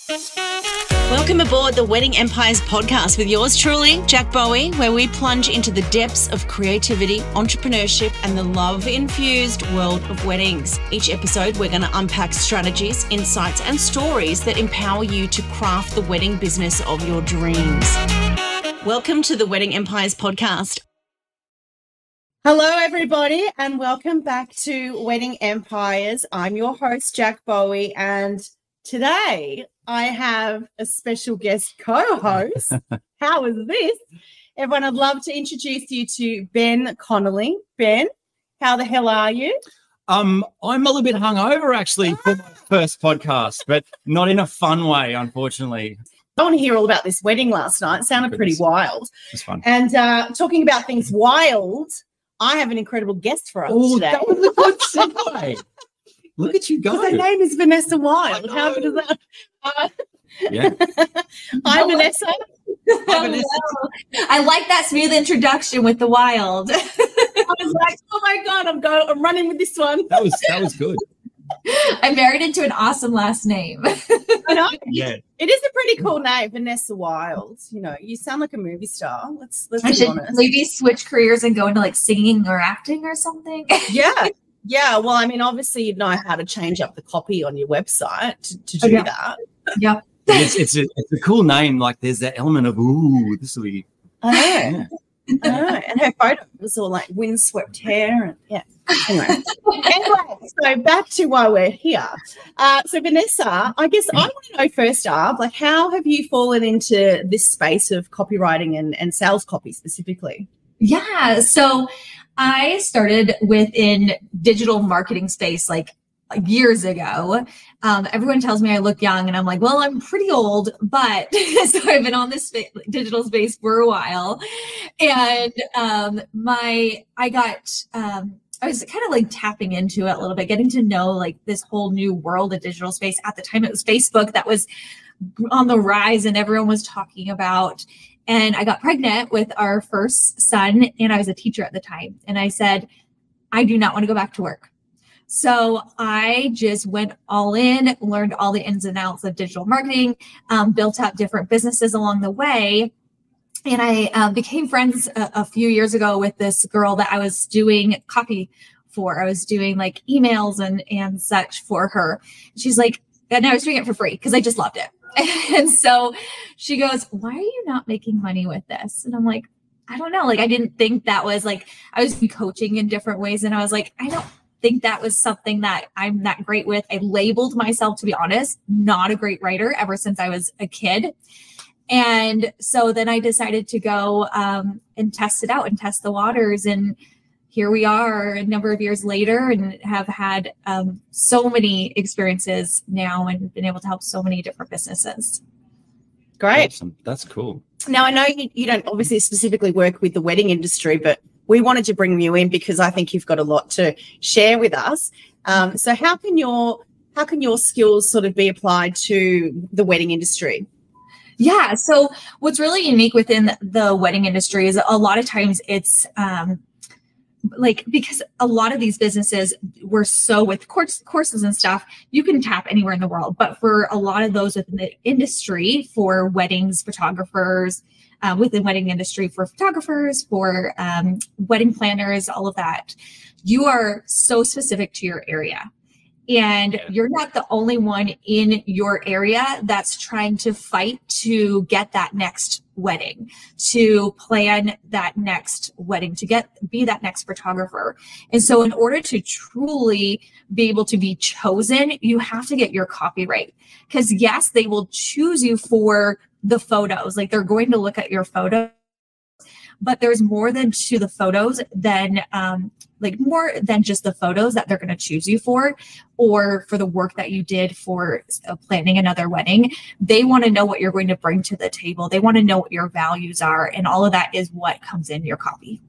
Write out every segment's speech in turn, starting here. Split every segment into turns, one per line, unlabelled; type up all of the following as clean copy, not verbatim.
Welcome aboard the Wedding Empires podcast with yours truly, Jack Bowie, where we plunge into the depths of creativity, entrepreneurship, and the love-infused world of weddings. Each episode, we're going to unpack strategies, insights, and stories that empower you to craft the wedding business of your dreams. Welcome to the Wedding Empires podcast.
Hello, everybody, and welcome back to Wedding Empires. I'm your host, Jack Bowie, and today I have a special guest co-host. How is this? Everyone, I'd love to introduce you to Ben Connolly. Ben, how the hell are you?
I'm a little bit hungover, actually, for my first podcast, but not in a fun way, unfortunately.
I want to hear all about this wedding last night. It sounded pretty wild.
It's fun.
And talking about things wild, I have an incredible guest for us today.
That was a good segue. Look at you go.
Her name is Vanessa Wilde. How good is that?
Yeah.
Hi, Vanessa.
Hi, Vanessa.
I like that smooth introduction with the wild.
I was like, oh my God, I'm running with this one.
That was good.
I married into an awesome last name.
I know.
Yeah.
It is a pretty cool name, Vanessa Wilde. You know, you sound like a movie star. Let's
I
be
should
honest.
maybe switch careers and go into like singing or acting or something.
Yeah. Yeah. Well, I mean, obviously you'd know how to change up the copy on your website to do that.
Yep.
It's a cool name. Like there's that element of, ooh, this will be.
I know.
Yeah.
I know. And her photo was all like windswept hair. And yeah. Anyway, so back to why we're here. So Vanessa, I guess I want to know first up, like how have you fallen into this space of copywriting and sales copy specifically?
Yeah. So I started within digital marketing space like years ago. Everyone tells me I look young and I'm like, well, I'm pretty old, but so I've been on this digital space for a while. And I was kind of like tapping into it a little bit, getting to know like this whole new world of digital space. At the time, it was Facebook that was on the rise and everyone was talking about. And I got pregnant with our first son and I was a teacher at the time. And I said, I do not want to go back to work. So I just went all in, learned all the ins and outs of digital marketing, built up different businesses along the way. And I became friends a few years ago with this girl that I was doing copy for. I was doing like emails and such for her. She's like, and I was doing it for free because I just loved it. And so she goes, why are you not making money with this? And I'm like, I don't know. Like, I didn't think that was like, I was coaching in different ways. And I was like, I don't think that was something that I'm that great with. I labeled myself, to be honest, not a great writer ever since I was a kid. And so then I decided to go and test it out and test the waters. And here we are a number of years later and have had so many experiences now and been able to help so many different businesses.
Great.
Awesome. That's cool.
Now, I know you don't obviously specifically work with the wedding industry, but we wanted to bring you in because I think you've got a lot to share with us. So how can your skills sort of be applied to the wedding industry?
Yeah. So what's really unique within the wedding industry is a lot of times it's like, because a lot of these businesses were so with courses and stuff, you can tap anywhere in the world. But for a lot of those within the industry, for weddings, photographers, within wedding industry, for photographers, for wedding planners, all of that, you are so specific to your area. And you're not the only one in your area that's trying to fight to get that next wedding, to plan that next wedding, to be that next photographer. And so in order to truly be able to be chosen, you have to get your copyright. Because yes, they will choose you for the photos. Like they're going to look at your photo, but there's more than to the photos than more than just the photos that they're going to choose you for, or for the work that you did for planning another wedding. They want to know what you're going to bring to the table. They want to know what your values are. And all of that is what comes in your copy.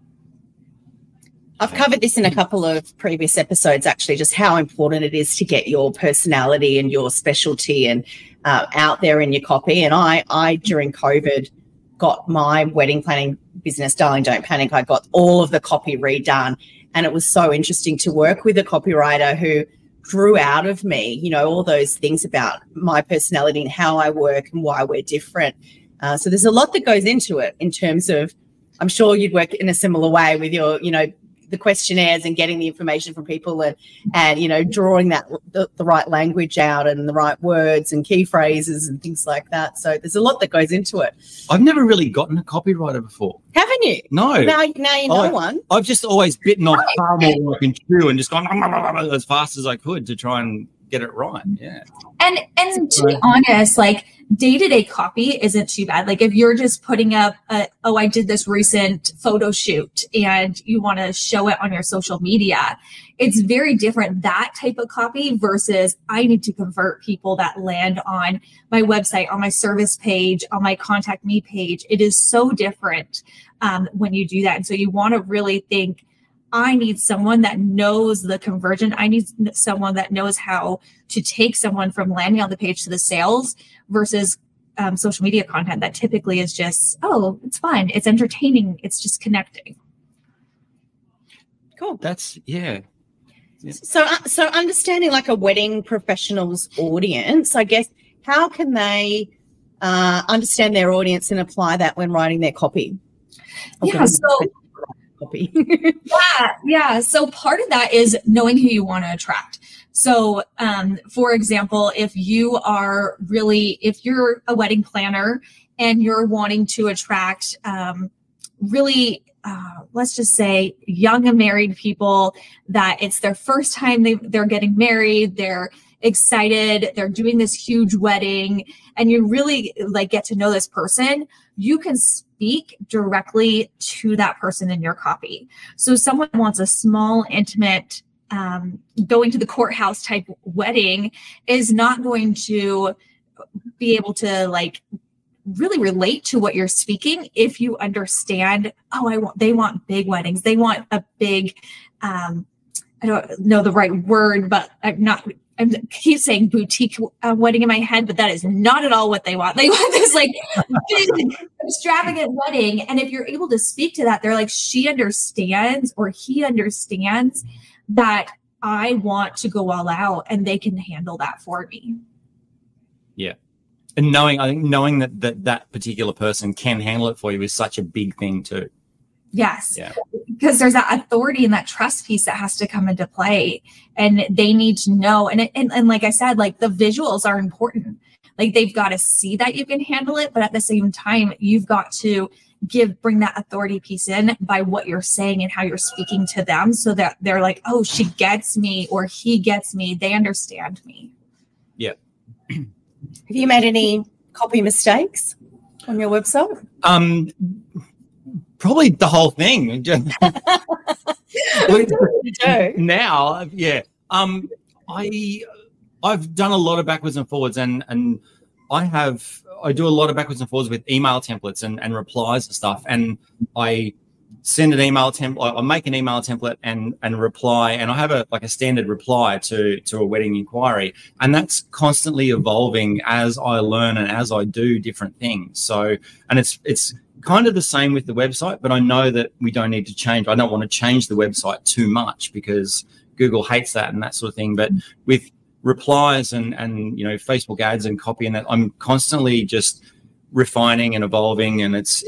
I've covered this in a couple of previous episodes, actually, just how important it is to get your personality and your specialty and out there in your copy. And I during COVID, got my wedding planning business, Darling Don't Panic. I got all of the copy redone. And it was so interesting to work with a copywriter who drew out of me, you know, all those things about my personality and how I work and why we're different. So there's a lot that goes into it in terms of, I'm sure you'd work in a similar way with your, you know, the questionnaires and getting the information from people and you know, drawing that the right language out and the right words and key phrases and things like that. So there's a lot that goes into it.
I've never really gotten a copywriter before.
Haven't you?
No.
Now you know one.
I've just always bitten off far more than I can chew and just gone as fast as I could to try and get it right. Yeah.
And to be honest, like day-to-day copy isn't too bad. Like if you're just putting up I did this recent photo shoot and you want to show it on your social media, it's very different, that type of copy versus I need to convert people that land on my website, on my service page, on my contact me page. It is so different when you do that. And so you want to really think, I need someone that knows the conversion. I need someone that knows how to take someone from landing on the page to the sales versus social media content that typically is just, oh, it's fun, it's entertaining, it's just connecting.
Cool.
That's, yeah.
So understanding like a wedding professional's audience, I guess, how can they understand their audience and apply that when writing their copy?
Yeah, so yeah. So part of that is knowing who you want to attract. So, for example, if you're a wedding planner and you're wanting to attract let's just say young and married people that it's their first time they're getting married, they're excited, they're doing this huge wedding, and you really like get to know this person, you can speak directly to that person in your copy. So someone wants a small, intimate, going to the courthouse type wedding is not going to be able to like really relate to what you're speaking if you understand, they want big weddings. They want a big, I don't know the right word, but I keep saying boutique wedding in my head, but that is not at all what they want. They want this like big, extravagant wedding. And if you're able to speak to that, they're like, she understands or he understands that I want to go all out and they can handle that for me.
Yeah. And knowing that particular person can handle it for you is such a big thing too.
Yes. Yeah. Because there's that authority and that trust piece that has to come into play, and they need to know. And like I said, like the visuals are important. Like they've got to see that you can handle it, but at the same time, you've got to bring that authority piece in by what you're saying and how you're speaking to them, so that they're like, oh, she gets me or he gets me. They understand me.
Yeah.
Have you made any copy mistakes on your website?
Probably the whole thing. Now, yeah. I've done a lot of backwards and forwards, and I do a lot of backwards and forwards with email templates and replies and stuff. And I send an email template, I make an email template and reply, and I have a standard reply to a wedding inquiry, and that's constantly evolving as I learn and as I do different things. So, and it's kind of the same with the website, but I know that we don't need to change. I don't want to change the website too much because Google hates that and that sort of thing. But with replies and you know, Facebook ads and copy and that, I'm constantly just refining and evolving, and it's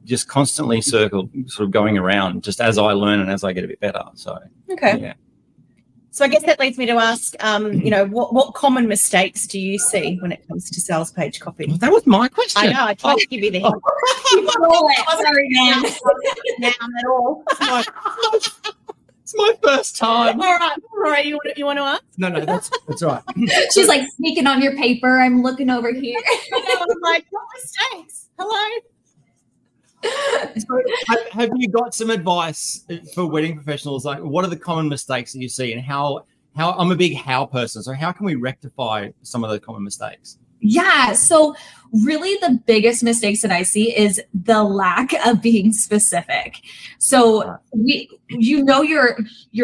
just constantly sort of going around just as I learn and as I get a bit better. So
okay. Yeah. So I guess that leads me to ask, you know, what common mistakes do you see when it comes to sales page copy?
Well, that was my question.
I know. I tried to give you the hint.
Sorry, man.
At all.
It's my first time.
All right. You want to ask?
No, that's all right.
She's like sneaking on your paper. I'm looking over here.
I'm like, what mistakes? Hello.
So have you got some advice for wedding professionals? Like, what are the common mistakes that you see, and how I'm a big how person, so how can we rectify some of the common mistakes? Yeah.
So really the biggest mistakes that I see is the lack of being specific. So you're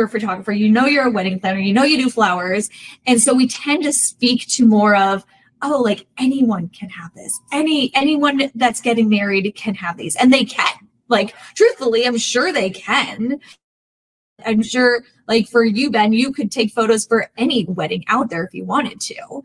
a photographer, you're a wedding planner, you do flowers. And so we tend to speak to more of, oh, like anyone can have this. Anyone that's getting married can have these, and they can. Like, truthfully, I'm sure they can. I'm sure, like for you, Ben, you could take photos for any wedding out there if you wanted to.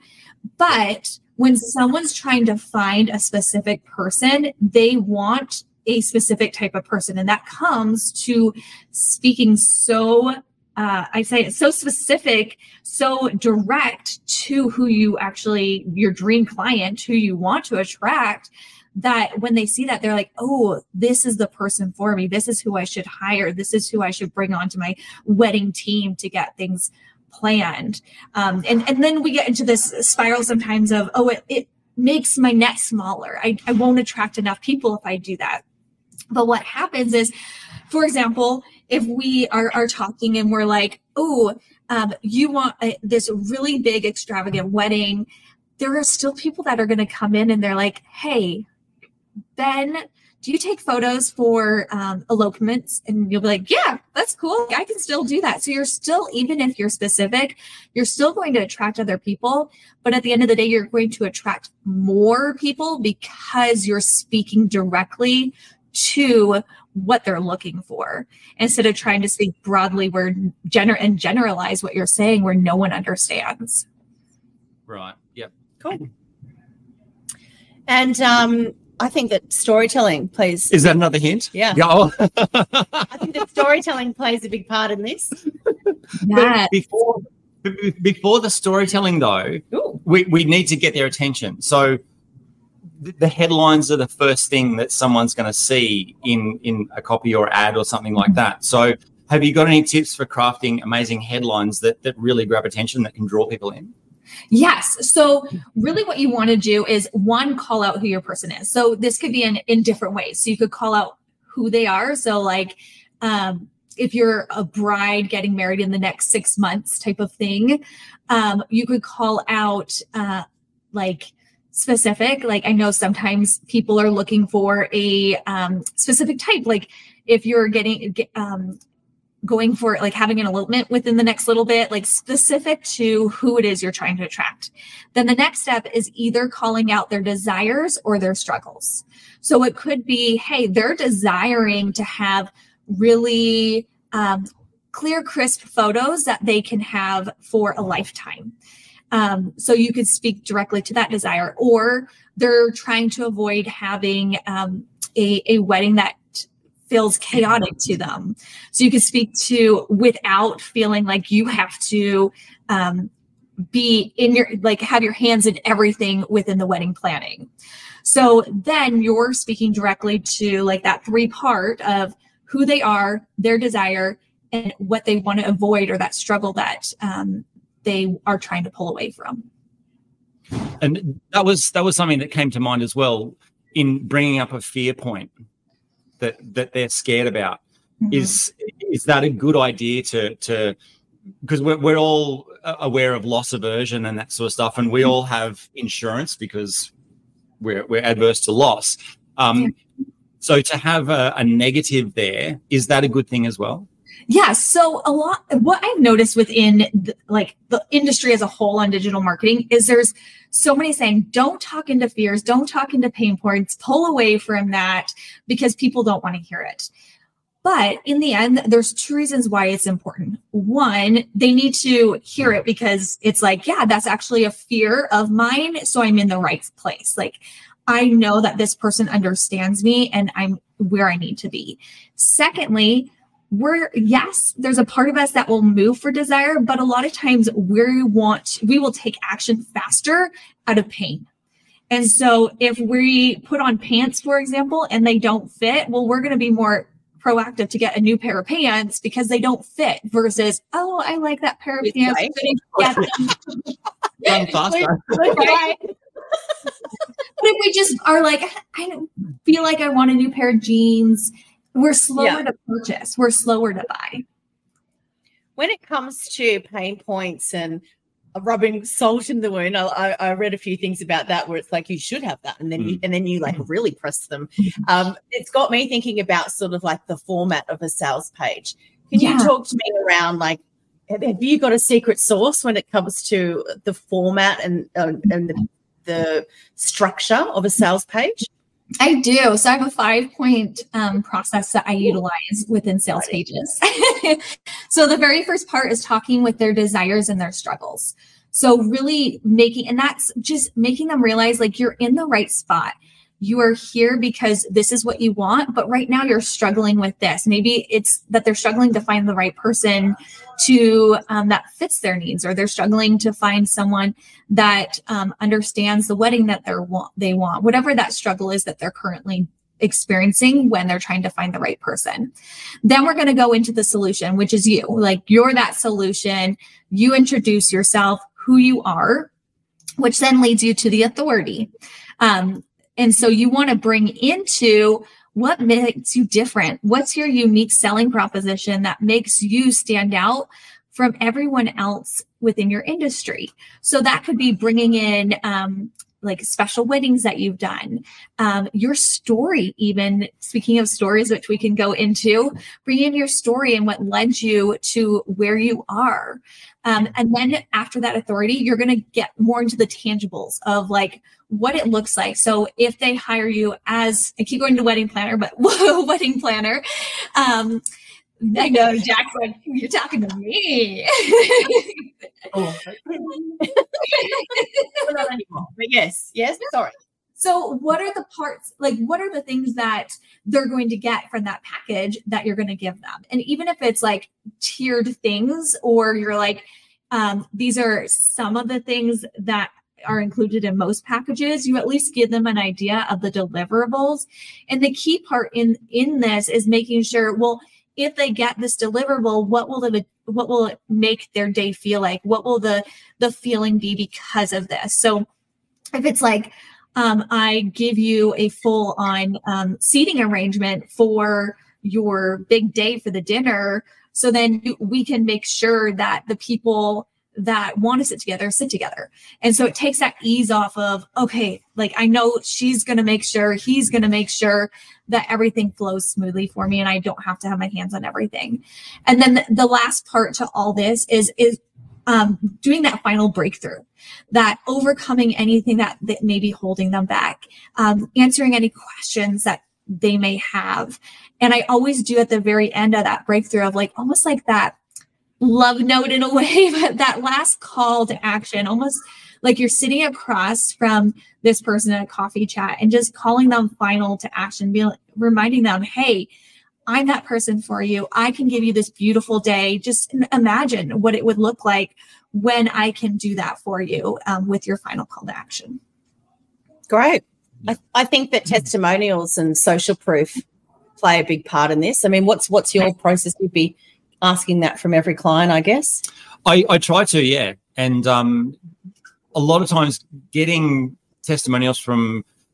But when someone's trying to find a specific person, they want a specific type of person. And that comes to speaking so, I say it's so specific, so direct to who you actually, your dream client, who you want to attract, that when they see that, they're like, oh, this is the person for me. This is who I should hire. This is who I should bring onto my wedding team to get things planned. And then we get into this spiral sometimes of, oh, it makes my net smaller. I won't attract enough people if I do that. But what happens is, for example, if we are talking and we're like, oh, you want this really big, extravagant wedding, there are still people that are going to come in and they're like, hey, Ben, do you take photos for elopements? And you'll be like, yeah, that's cool. I can still do that. So you're still, even if you're specific, you're still going to attract other people. But at the end of the day, you're going to attract more people because you're speaking directly to what they're looking for, instead of trying to speak broadly and generalize what you're saying where no one understands.
Right. Yep.
Cool. And I think that storytelling plays.
Is that another hint?
Yeah.
Oh.
I think that storytelling plays a big part in this.
Yeah.
Before the storytelling, though, we need to get their attention. So the headlines are the first thing that someone's going to see in a copy or ad or something like that. So have you got any tips for crafting amazing headlines that really grab attention, that can draw people in?
Yes. So really what you want to do is, one, call out who your person is. So this could be in different ways. So you could call out who they are. So like if you're a bride getting married in the next 6 months type of thing, you could call out like specific. Like I know sometimes people are looking for a specific type. Like if you're going for like having an elopement within the next little bit, like specific to who it is you're trying to attract. Then the next step is either calling out their desires or their struggles. So it could be, hey, they're desiring to have really clear, crisp photos that they can have for a lifetime. So you could speak directly to that desire, or they're trying to avoid having a wedding that feels chaotic to them. So you can speak to without feeling like you have to be in your, like have your hands in everything within the wedding planning. So then you're speaking directly to like that 3-part of who they are, their desire, and what they want to avoid, or that struggle that they are trying to pull away from.
And that was something that came to mind as well in bringing up a fear point that they're scared about. Mm-hmm. Is that a good idea to because we're all aware of loss aversion and that sort of stuff, and we all have insurance because we're adverse to loss. So to have a negative there, is that a good thing as well?
Yeah. So what I've noticed within the industry as a whole on digital marketing is there's so many saying, don't talk into fears, don't talk into pain points, pull away from that because people don't want to hear it. But in the end, there's 2 reasons why it's important. One, they need to hear it because it's like, yeah, that's actually a fear of mine. So I'm in the right place. Like, I know that this person understands me and I'm where I need to be. Secondly, there's a part of us that will move for desire, but a lot of times we will take action faster out of pain. And so if we put on pants, for example, and they don't fit, well, we're going to be more proactive to get a new pair of pants because they don't fit versus, oh, I like that pair of pants.
Run faster.
Right? But if we just are like, I don't feel like I want a new pair of jeans, we're slower to purchase. We're slower to buy.
When it comes to pain points and rubbing salt in the wound, I read a few things about that where it's like you should have that, and then you like really press them. It's got me thinking about sort of like the format of a sales page. Can you talk to me around like, have you got a secret sauce when it comes to the format and the structure of a sales page?
I do. So I have a 5-point process that I utilize within sales pages. So the very first part is talking with their desires and their struggles. So really and that's just making them realize like you're in the right spot. You are here because this is what you want, but right now you're struggling with this. Maybe it's that they're struggling to find the right person to that fits their needs, or they're struggling to find someone that understands the wedding that they want, whatever that struggle is that they're currently experiencing when they're trying to find the right person. Then we're going to go into the solution, which is you. Like, you're that solution. You introduce yourself, who you are, which then leads you to the authority. And so you want to bring into what makes you different. What's your unique selling proposition that makes you stand out from everyone else within your industry? So that could be bringing in like special weddings that you've done, your story, even speaking of stories, which we can go into, bring in your story and what led you to where you are. And then after that authority, you're going to get more into the tangibles of like what it looks like. So if they hire you as, I keep going to wedding planner, but wedding planner, I know Jack's like, you're talking to me.
But yes, sorry.
So what are the parts, like what are the things that they're going to get from that package that you're going to give them? And even if it's like tiered things, or you're like, these are some of the things that are included in most packages, you at least give them an idea of the deliverables. And the key part in this is making sure, well, if they get this deliverable, what will it make their day feel like? What will the feeling be because of this? So if it's like, I give you a full on seating arrangement for your big day for the dinner, so then we can make sure that the people that want to sit together. And so it takes that ease off of, okay, like I know she's going to make sure, he's going to make sure that everything flows smoothly for me and I don't have to have my hands on everything. And then the last part to all this is doing that final breakthrough, that overcoming anything that may be holding them back, answering any questions that they may have. And I always do at the very end of that breakthrough of like, almost like that love note in a way, but that last call to action, almost like you're sitting across from this person in a coffee chat and just calling them final to action, reminding them, hey, I'm that person for you. I can give you this beautiful day. Just imagine what it would look like when I can do that for you with your final call to action.
Great. I think that testimonials and social proof play a big part in this. I mean, what's your process? You'd be asking that from every client, I guess.
I try to, yeah. And a lot of times getting testimonials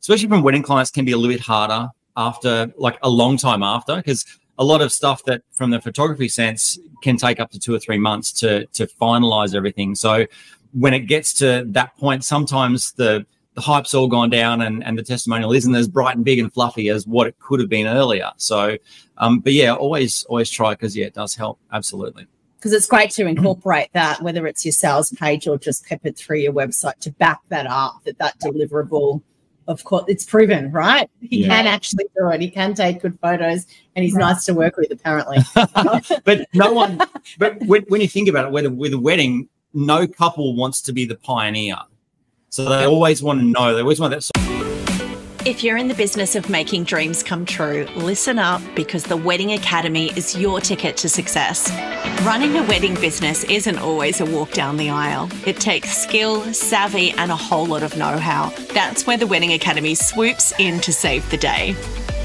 especially from wedding clients, can be a little bit harder after, like a long time after, because a lot of stuff that from the photography sense can take up to 2 or 3 months to finalize everything. So when it gets to that point, sometimes the hype's all gone down and the testimonial isn't as bright and big and fluffy as what it could have been earlier. So, but yeah, always try, because yeah, it does help. Absolutely.
Because it's great to incorporate that, whether it's your sales page or just peppered through your website, to back that up, that deliverable, of course, it's proven, right? He can actually do it. He can take good photos, and he's nice to work with, apparently.
But when you think about it, with a wedding, no couple wants to be the pioneer. So they always want to know, they always want that.
If you're in the business of making dreams come true, listen up, because the Wedding Academy is your ticket to success. Running a wedding business isn't always a walk down the aisle. It takes skill, savvy, and a whole lot of know-how. That's where the Wedding Academy swoops in to save the day.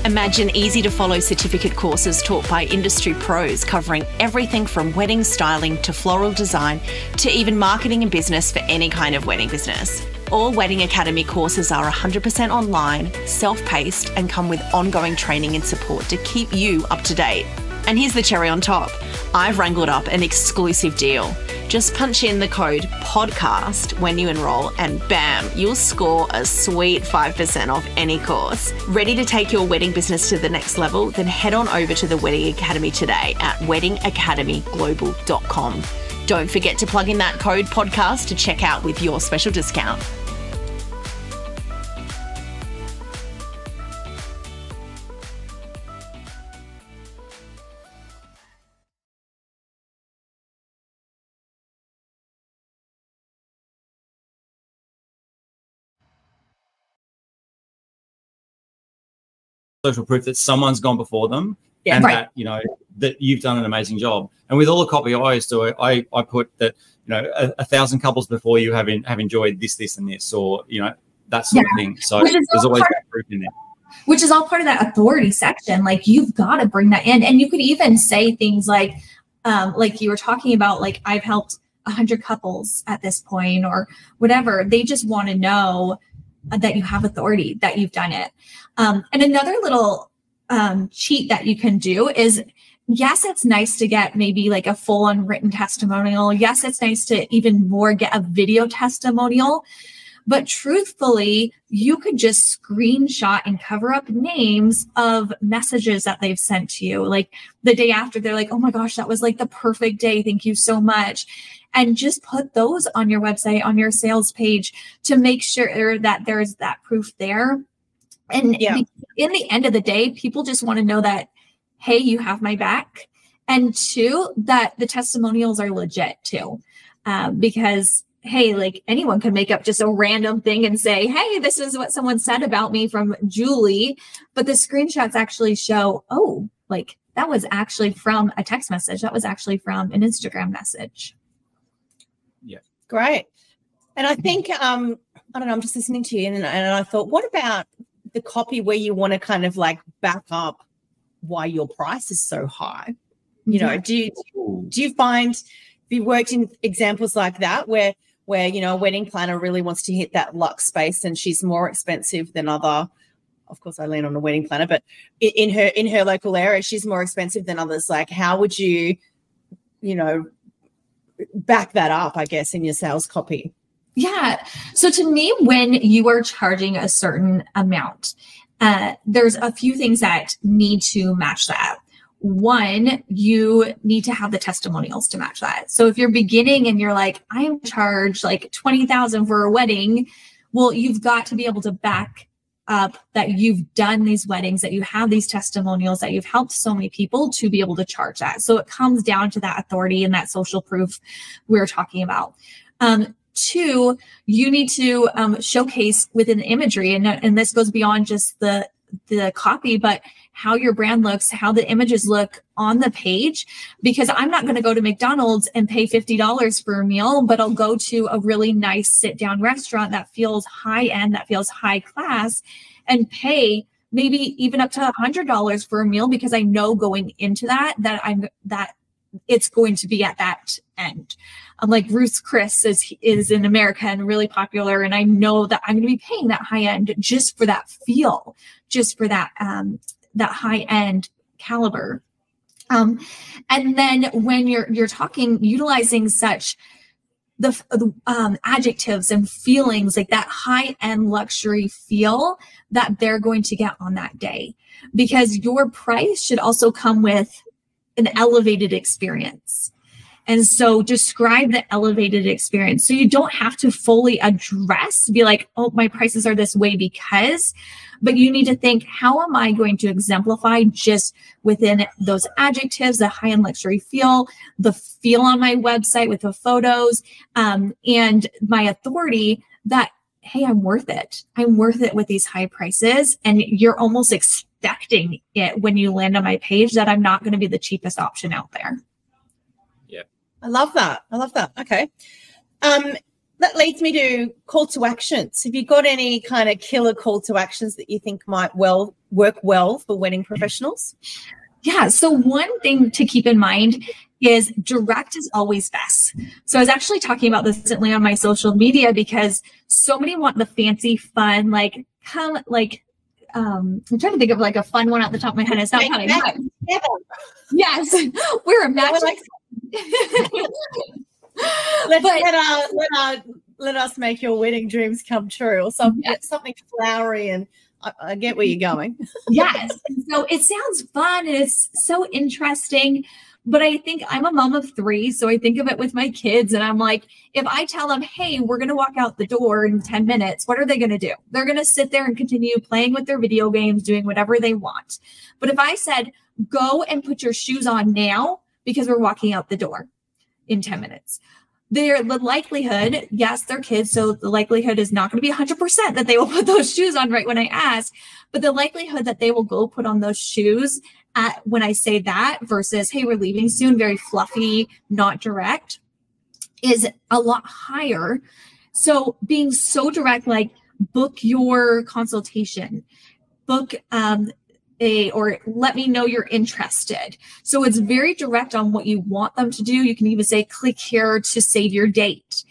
Imagine easy-to-follow certificate courses taught by industry pros, covering everything from wedding styling to floral design to even marketing and business for any kind of wedding business. All Wedding Academy courses are 100% online, self-paced, and come with ongoing training and support to keep you up to date. And here's the cherry on top. I've wrangled up an exclusive deal. Just punch in the code PODCAST when you enroll, and bam, you'll score a sweet 5% off any course. Ready to take your wedding business to the next level? Then head on over to the Wedding Academy today at weddingacademyglobal.com. Don't forget to plug in that code PODCAST to check out with your special discount.
social proof that someone's gone before them,
Yeah,
and
right.
that, that you've done an amazing job. And with all the copy I always do, I put that, 1,000 couples before you have enjoyed this and this, or, that sort of thing. So there's always that proof in there.
Which is all part of that authority section. Like, you've got to bring that in. And you could even say things like you were talking about, like, I've helped 100 couples at this point, or whatever. They just want to know that you have authority, that you've done it. And another little cheat that you can do is, yes, it's nice to get maybe like a full unwritten testimonial. Yes, it's nice to even more get a video testimonial. But truthfully, you could just screenshot and cover up names of messages that they've sent to you. Like, the day after, they're like, oh my gosh, that was like the perfect day. Thank you so much. And just put those on your website, on your sales page, to make sure that there's that proof there. And in the end of the day, people just want to know that, hey, you have my back. And two, that the testimonials are legit too. Because, hey, like, anyone can make up just a random thing and say, hey, this is what someone said about me from Julie. But the screenshots actually show, oh, like, that was actually from a text message. That was actually from an Instagram message.
Yeah.
Great. And I think, I don't know, I'm just listening to you, and I thought, what about the copy where you want to kind of like back up why your price is so high? Do you find, have you worked in examples like that where a wedding planner really wants to hit that luxe space and she's more expensive than other, of course I lean on a wedding planner, but in her local area, she's more expensive than others? Like, how would you, back that up, I guess, in your sales copy?
Yeah. So to me, when you are charging a certain amount, there's a few things that need to match that. One, you need to have the testimonials to match that. So if you're beginning and you're like, I charge like $20,000 for a wedding, well, you've got to be able to back up that you've done these weddings, that you have these testimonials, that you've helped so many people to be able to charge that. So it comes down to that authority and that social proof we're talking about. Two, you need to showcase within the imagery, and this goes beyond just the copy, but how your brand looks, how the images look on the page. Because I'm not going to go to McDonald's and pay $50 for a meal, but I'll go to a really nice sit-down restaurant that feels high-end, that feels high class, and pay maybe even up to $100 for a meal, because I know going into that it's going to be at that end. Like Ruth's Chris is in America and really popular, and I know that I'm going to be paying that high end just for that feel, just for that that high end caliber. And then when you're talking, utilizing such the adjectives and feelings, like that high end luxury feel that they're going to get on that day, because your price should also come with an elevated experience. And so describe the elevated experience. So you don't have to fully be like, oh, my prices are this way because, but you need to think, how am I going to exemplify just within those adjectives, the high-end luxury feel, the feel on my website with the photos, and my authority that, hey, I'm worth it. I'm worth it with these high prices. And you're almost expecting it when you land on my page that I'm not going to be the cheapest option out there.
I love that. Okay. That leads me to call to actions. Have you got any kind of killer call to actions that you think might work well for wedding professionals?
Yeah. So one thing to keep in mind is direct is always best. So I was actually talking about this recently on my social media, because so many want the fancy, fun, I'm trying to think of like a fun one at the top of my head. It's not coming. Yes. We're a match.
Let us make your wedding dreams come true, or something flowery, and I get where you're going.
Yes. So it sounds fun and it's so interesting, but I think I'm a mom of 3. So I think of it with my kids, and I'm like, if I tell them, hey, we're going to walk out the door in 10 minutes, what are they going to do? They're going to sit there and continue playing with their video games, doing whatever they want. But if I said, go and put your shoes on now, because we're walking out the door in 10 minutes. the likelihood, yes, they're kids, so the likelihood is not going to be 100% that they will put those shoes on right when I ask, but the likelihood that they will go put on those shoes when I say that versus, hey, we're leaving soon, very fluffy, not direct, is a lot higher. So being so direct, like book your consultation, book or let me know you're interested. So it's very direct on what you want them to do. You can even say, click here to save your date.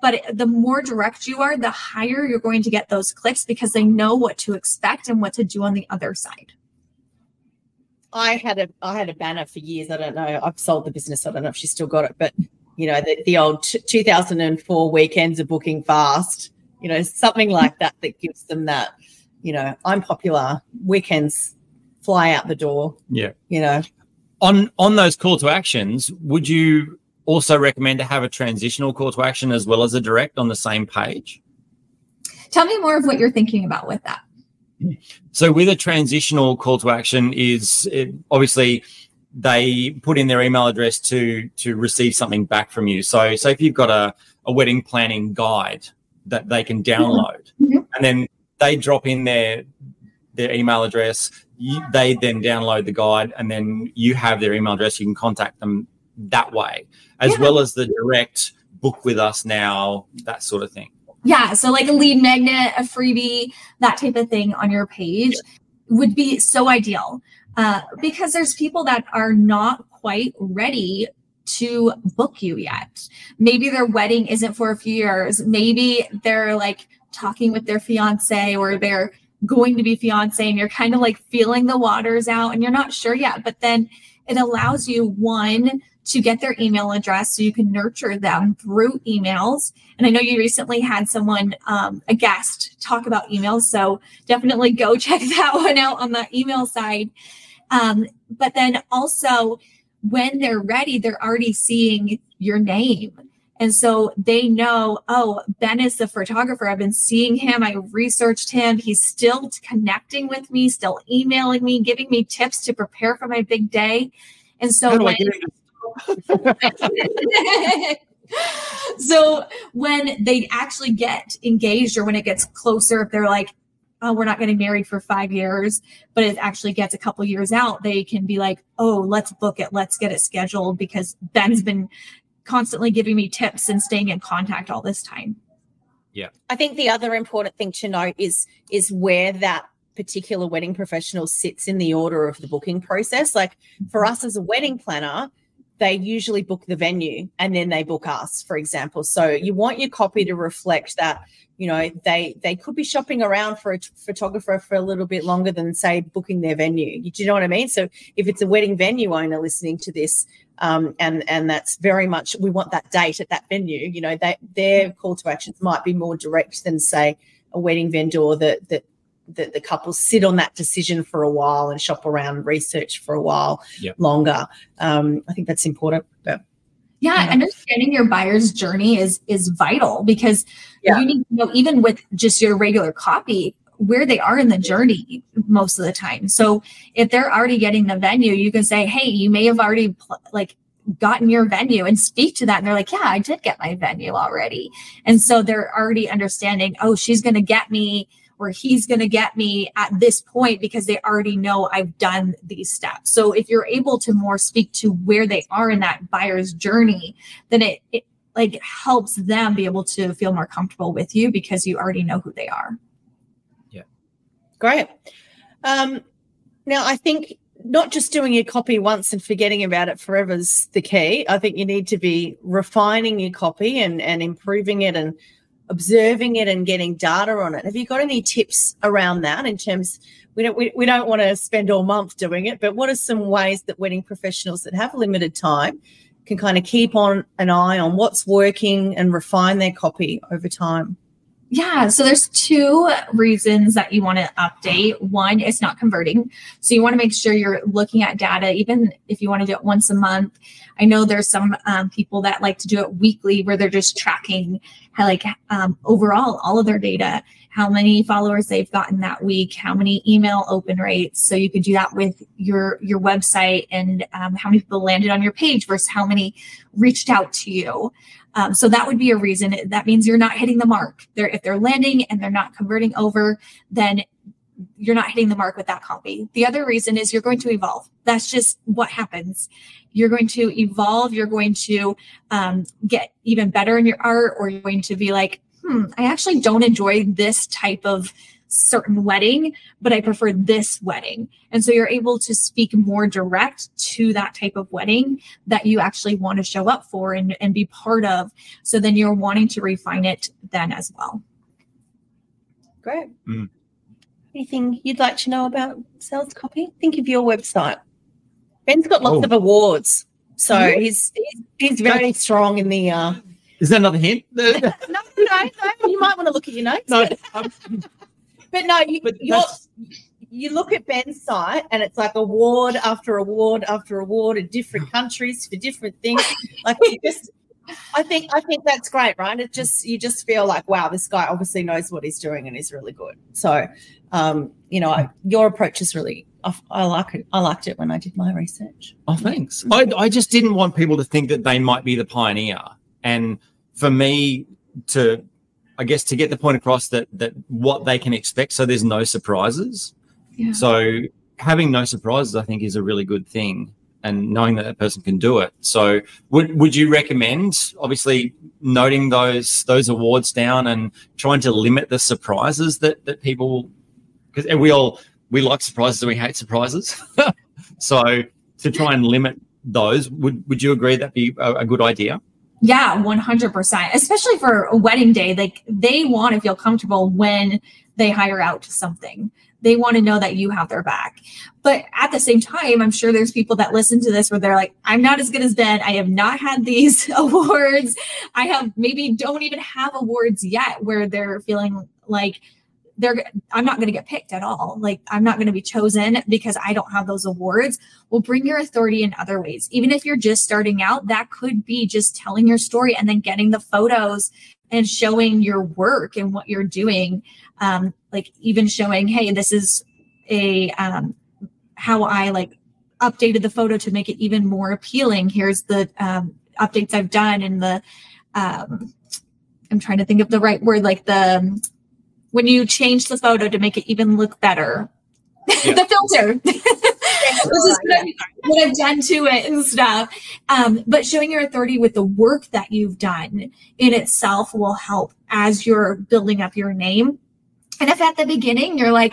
But the more direct you are, the higher you're going to get those clicks because they know what to expect and what to do on the other side.
I had a banner for years. I don't know. I've sold the business. I don't know if she's still got it, but you know, the old 2004 weekends are booking fast, you know, something like that gives them that, you know, I'm popular, weekends fly out the door.
Yeah.
You know,
on those call to actions, would you also recommend to have a transitional call to action as well as a direct on the same page?
Tell me more of what you're thinking about with that.
So with a transitional call to action obviously they put in their email address to receive something back from you. So if you've got a wedding planning guide that they can download, and then they drop in their email address, they then download the guide, and then you have their email address. You can contact them that way, as well as the direct book with us now, that sort of thing.
Yeah, so like a lead magnet, a freebie, that type of thing on your page would be so ideal because there's people that are not quite ready to book you yet. Maybe their wedding isn't for a few years. Maybe they're like talking with their fiance or they're going to be fiance and you're kind of like feeling the waters out and you're not sure yet. But then it allows you, one, to get their email address so you can nurture them through emails. And I know you recently had someone, a guest, talk about emails. So definitely go check that one out on the email side. But then also when they're ready, they're already seeing your name. And so they know, oh, Ben is the photographer. I've been seeing him. I researched him. He's still connecting with me, still emailing me, giving me tips to prepare for my big day. And so so when they actually get engaged or when it gets closer, if they're like, oh, we're not getting married for 5 years, but it actually gets a couple years out, they can be like, oh, let's book it. Let's get it scheduled because Ben's been constantly giving me tips and staying in contact all this time.
Yeah.
I think the other important thing to note is where that particular wedding professional sits in the order of the booking process. Like for us as a wedding planner, they usually book the venue and then they book us, for example. So you want your copy to reflect that, you know, they could be shopping around for a photographer for a little bit longer than, say, booking their venue. Do you know what I mean? So if it's a wedding venue owner listening to this, and that's very much, we want that date at that venue, you know, their call to actions might be more direct than, say, a wedding vendor that the couple sit on that decision for a while and shop around and research for a while longer. I think that's important. But,
yeah, understanding your buyer's journey is vital because you need to know, even with just your regular copy, where they are in the journey most of the time. So if they're already getting the venue, you can say, hey, you may have already gotten your venue and speak to that. And they're like, yeah, I did get my venue already. And so they're already understanding, oh, she's going to get me or he's going to get me at this point because they already know I've done these steps. So if you're able to more speak to where they are in that buyer's journey, then it like helps them be able to feel more comfortable with you because you already know who they are.
Yeah.
Great. Now, I think not just doing your copy once and forgetting about it forever is the key. I think you need to be refining your copy and improving it and observing it and getting data on it. Have you got any tips around that in terms, we don't want to spend all month doing it, but what are some ways that wedding professionals that have limited time can kind of keep on an eye on what's working and refine their copy over time?
Yeah, so there's two reasons that you want to update. One, it's not converting. So you want to make sure you're looking at data, even if you want to do it once a month. I know there's some people that like to do it weekly where they're just tracking how, overall all of their data, how many followers they've gotten that week, how many email open rates. So you could do that with your website and how many people landed on your page versus how many reached out to you. So that would be a reason. That means you're not hitting the mark. If they're landing and they're not converting over, then you're not hitting the mark with that copy. The other reason is you're going to evolve. That's just what happens. You're going to evolve. You're going to get even better in your art, or you're going to be like, I actually don't enjoy this type of certain wedding, but I prefer this wedding. And so you're able to speak more direct to that type of wedding that you actually want to show up for and be part of. So then you're wanting to refine it then as well.
Great. Anything you'd like to know about sales copy? Think of your website. Ben's got lots of awards, so he's very strong in the.
Is that another hint?
No. You might want to look at your notes.
No,
but no, you look at Ben's site, and it's like award after award after award in different countries for different things. Like, I think that's great, right? You just feel like, wow, this guy obviously knows what he's doing and he's really good. So, your approach is really, I like it. I liked it when I did my research.
Oh, thanks. I just didn't want people to think that they might be the pioneer. And for me to get the point across that what they can expect, so there's no surprises. Yeah. So having no surprises, I think, is a really good thing. And knowing that person can do it. So would you recommend, obviously, noting those awards down and trying to limit the surprises that people, because we like surprises and we hate surprises. So to try and limit those, would you agree that'd be a good idea?
Yeah, 100%, especially for a wedding day. Like, they want to feel comfortable when they hire out something. They want to know that you have their back. But at the same time, I'm sure there's people that listen to this where they're like, I'm not as good as Ben. I have not had these awards. Maybe don't even have awards yet, where they're feeling like I'm not going to get picked at all. Like, I'm not going to be chosen because I don't have those awards. Well, bring your authority in other ways. Even if you're just starting out, that could be just telling your story and then getting the photos and showing your work and what you're doing. Like, even showing, hey, this is how I updated the photo to make it even more appealing. Here's the updates I've done, and I'm trying to think of the right word, when you change the photo to make it even look better. Yeah. The filter. This is what I've done to it and stuff. But showing your authority with the work that you've done in itself will help as you're building up your name. And if at the beginning you're like,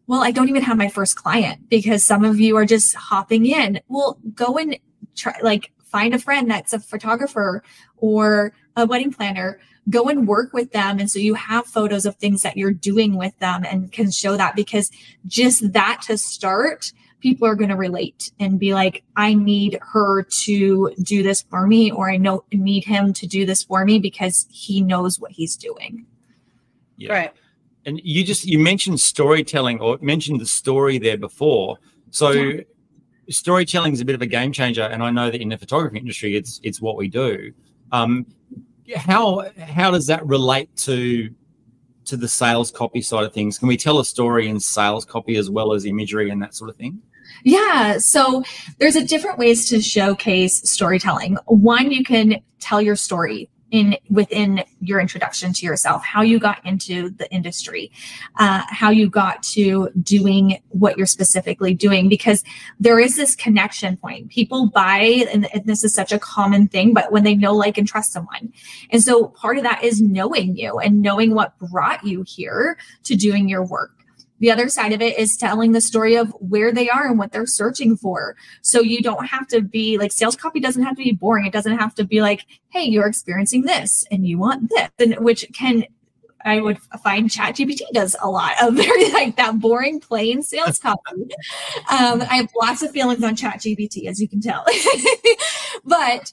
well, I don't even have my first client, because some of you are just hopping in, well, go and try, find a friend that's a photographer or a wedding planner. Go and work with them. And so you have photos of things that you're doing with them and can show that, because just that to start, people are going to relate and be like, I need her to do this for me, or I need him to do this for me because he knows what he's doing.
Yeah. Right. And you mentioned storytelling, or mentioned the story there before. So storytelling is a bit of a game changer. And I know that in the photography industry, it's what we do. How does that relate to the sales copy side of things? Can we tell a story in sales copy as well as imagery and that sort of thing?
Yeah. So there's different ways to showcase storytelling. One, you can tell your story within your introduction to yourself, how you got into the industry, how you got to doing what you're specifically doing, because there is this connection point. People buy, and this is such a common thing, but when they know, like, and trust someone. And so part of that is knowing you and knowing what brought you here to doing your work. The other side of it is telling the story of where they are and what they're searching for. So you don't have to be like, sales copy doesn't have to be boring. It doesn't have to be like, hey, you're experiencing this and you want this, and which I would find ChatGPT does a lot of very that boring, plain sales copy. I have lots of feelings on ChatGPT, as you can tell. But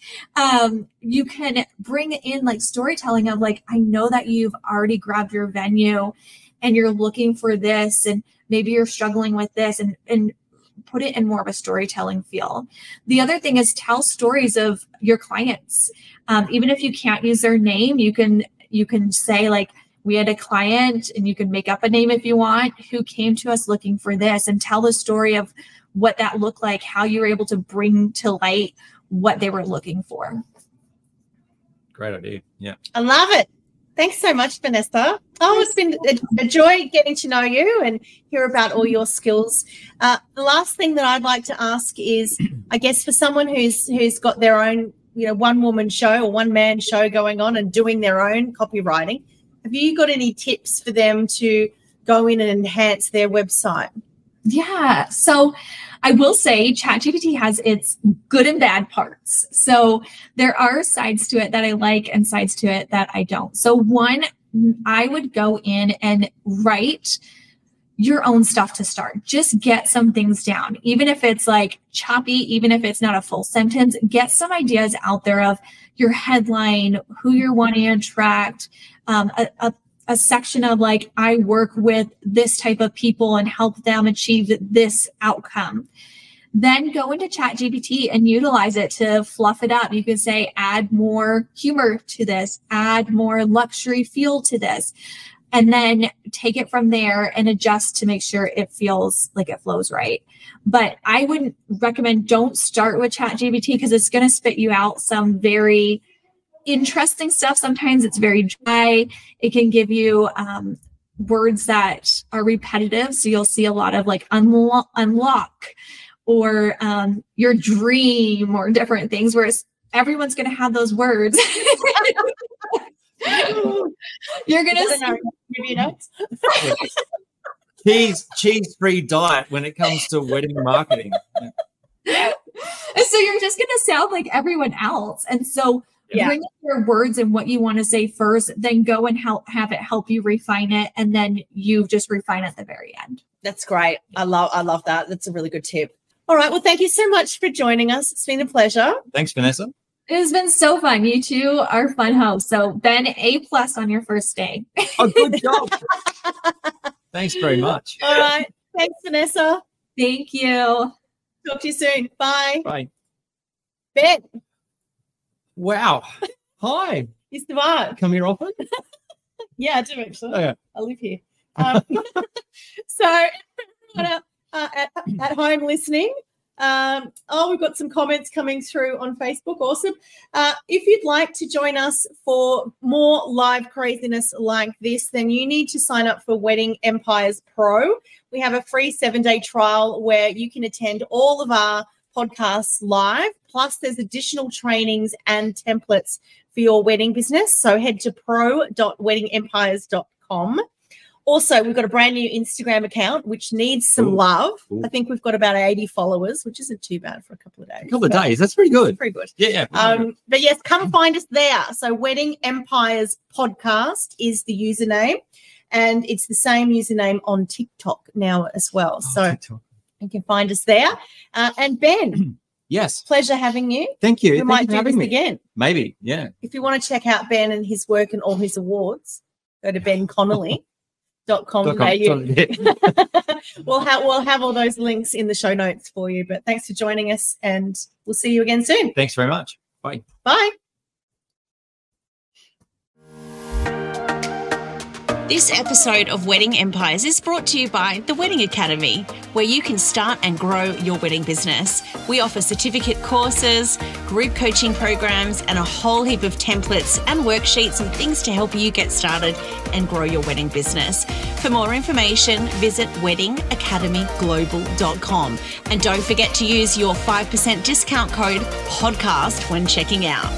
you can bring in storytelling of I know that you've already grabbed your venue and you're looking for this, and maybe you're struggling with this, and put it in more of a storytelling feel. The other thing is tell stories of your clients. Even if you can't use their name, you can say we had a client, and you can make up a name if you want, who came to us looking for this, and tell the story of what that looked like, how you were able to bring to light what they were looking for.
great idea. Yeah.
I love it. Thanks so much, Vanessa. Oh, it's been a joy getting to know you and hear about all your skills. The last thing that I'd like to ask is, I guess, for someone who's got their own, one-woman show or one-man show going on and doing their own copywriting, have you got any tips for them to go in and enhance their website?
Yeah. So I will say ChatGPT has its good and bad parts. So there are sides to it that I like and sides to it that I don't. So one, I would go in and write your own stuff to start. Just get some things down. Even if it's like choppy, even if it's not a full sentence, get some ideas out there of your headline, who you're wanting to attract, a section of like, I work with this type of people and help them achieve this outcome. Then go into ChatGPT and utilize it to fluff it up. You can say, add more humor to this, add more luxury feel to this, and then take it from there and adjust to make sure it feels like it flows right. But I wouldn't recommend, don't start with ChatGPT because it's going to spit you out some very interesting stuff. Sometimes it's very dry. It can give you words that are repetitive. So you'll see a lot of like unlock or your dream or different things, whereas everyone's going to have those words. You're going to
give you notes.
Cheese-free diet when it comes to wedding marketing.
And so you're just going to sound like everyone else. And so bring up your words and what you want to say first, then go and have it help you refine it. And then you just refine at the very end.
That's great. I love that. That's a really good tip. All right. Well, thank you so much for joining us. It's been a pleasure.
Thanks, Vanessa.
It has been so fun. You two are fun hosts. So Ben, A+ on your first day.
Oh, good job. Thanks very much.
All right. Thanks, Vanessa.
Thank you.
Talk to you soon. Bye.
Bye.
Ben.
Wow. Hi.
It's the vibe.
Come here often?
Yeah, I do actually.
Oh, yeah.
I live here. So everyone at home listening, we've got some comments coming through on Facebook. Awesome. If you'd like to join us for more live craziness like this, then you need to sign up for Wedding Empires Pro. We have a free 7-day trial where you can attend all of our podcasts live, plus there's additional trainings and templates for your wedding business. So head to pro.weddingempires.com. Also, we've got a brand new Instagram account, which needs some love. Ooh. I think we've got about 80 followers, which isn't too bad for a couple of days.
A couple of days. That's pretty good.
Pretty good.
Yeah.
But yes, come find us there. So Wedding Empires Podcast is the username, and it's the same username on TikTok now as well. So TikTok. You can find us there. And Ben.
Yes.
Pleasure having you.
Thank you.
We might do this again.
Maybe, yeah.
If you want to check out Ben and his work and all his awards, go to benconnolly.com.au. We'll have all those links in the show notes for you. But thanks for joining us, and we'll see you again soon.
Thanks very much. Bye.
Bye.
This episode of Wedding Empires is brought to you by the Wedding Academy, where you can start and grow your wedding business. We offer certificate courses, group coaching programs, and a whole heap of templates and worksheets and things to help you get started and grow your wedding business. For more information, visit weddingacademyglobal.com. And don't forget to use your 5% discount code PODCAST when checking out.